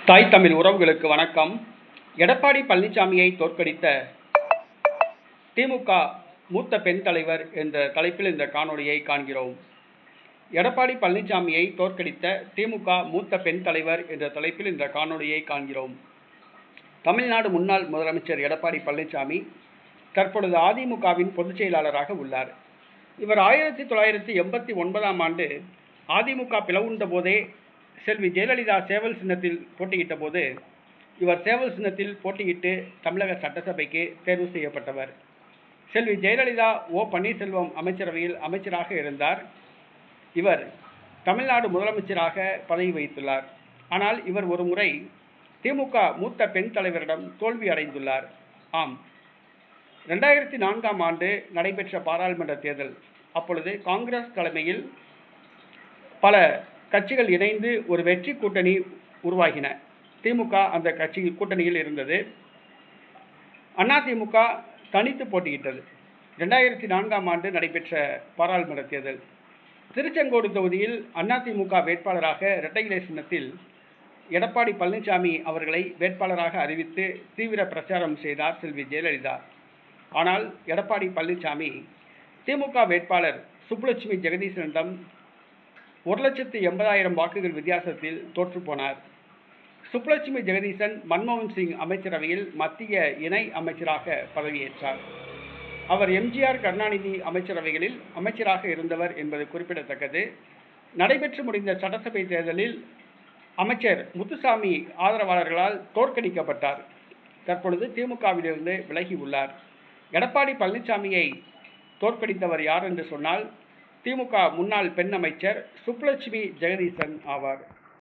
தாய் தமிழ் உறவுகளுக்கு வணக்கம். எடப்பாடி பழனிசாமியை தோற்கடித்த திமுக மூத்த பெண் தலைவர் என்ற தலைப்பில் இந்த காணொளியை காண்கிறோம். எடப்பாடி பழனிசாமியை தோற்கடித்த திமுக மூத்த பெண் தலைவர் என்ற தலைப்பில் இந்த காணொளியை காண்கிறோம். தமிழ்நாடு முன்னாள் முதலமைச்சர் எடப்பாடி பழனிசாமி தற்பொழுது அதிமுகவின் பொதுச் செயலாளராக உள்ளார். இவர் 1989ஆம் ஆண்டு அதிமுக பிளவுண்ட போதே செல்வி ஜெயலலிதா சேவல் சின்னத்தில் போட்டியிட்ட போது இவர் சேவல் சின்னத்தில் போட்டியிட்டு தமிழக சட்டசபைக்கு தேர்வு செய்யப்பட்டவர். செல்வி ஜெயலலிதா ஓ பன்னீர்செல்வம் அமைச்சரவையில் அமைச்சராக இருந்தார். இவர் தமிழ்நாடு முதலமைச்சராக பதவி வகித்துள்ளார். ஆனால் இவர் ஒரு முறை திமுக மூத்த பெண் தலைவரிடம் தோல்வி அடைந்துள்ளார். ஆம், 2004ஆம் ஆண்டு நடைபெற்ற பாராளுமன்ற தேர்தல். அப்பொழுது காங்கிரஸ் தலைமையில் பல கட்சிகள் இணைந்து ஒரு வெற்றி கூட்டணி உருவாகின. திமுக அந்த கட்சி கூட்டணியில் இருந்தது. அதிமுக தனித்து போட்டியிட்டது. 2004ஆம் ஆண்டு நடைபெற்ற பாராளுமன்ற தேர்தல். திருச்செங்கோடு தொகுதியில் அதிமுக வேட்பாளராக இரட்டை இலை சின்னத்தில் எடப்பாடி பழனிசாமி அவர்களை வேட்பாளராக அறிவித்து தீவிர பிரச்சாரம் செய்தார் செல்வி ஜெயலலிதா. ஆனால் எடப்பாடி பழனிசாமி திமுக வேட்பாளர் சுப்புலட்சுமி ஜெகதீசனிடம் 1,80,000 வாக்குகள் வித்தியாசத்தில் தோற்றுப்போனார். சுப்புலட்சுமி ஜெகதீசன் மன்மோகன் சிங் அமைச்சரவையில் மத்திய இணை அமைச்சராக பதவியேற்றார். அவர் எம்ஜிஆர் கருணாநிதி அமைச்சரவைகளில் அமைச்சராக இருந்தவர் என்பது குறிப்பிடத்தக்கது. நடைபெற்று முடிந்த சட்டசபை தேர்தலில் அமைச்சர் முத்துசாமி ஆதரவாளர்களால் தோற்கடிக்கப்பட்டார். தற்பொழுது திமுகவிலிருந்து விலகி உள்ளார். எடப்பாடி பழனிசாமியை தோற்கடித்தவர் யார் என்று சொன்னால் திமுக முன்னாள் பெண் அமைச்சர் சுப்புலட்சுமி ஜெகதீசன் ஆவார்.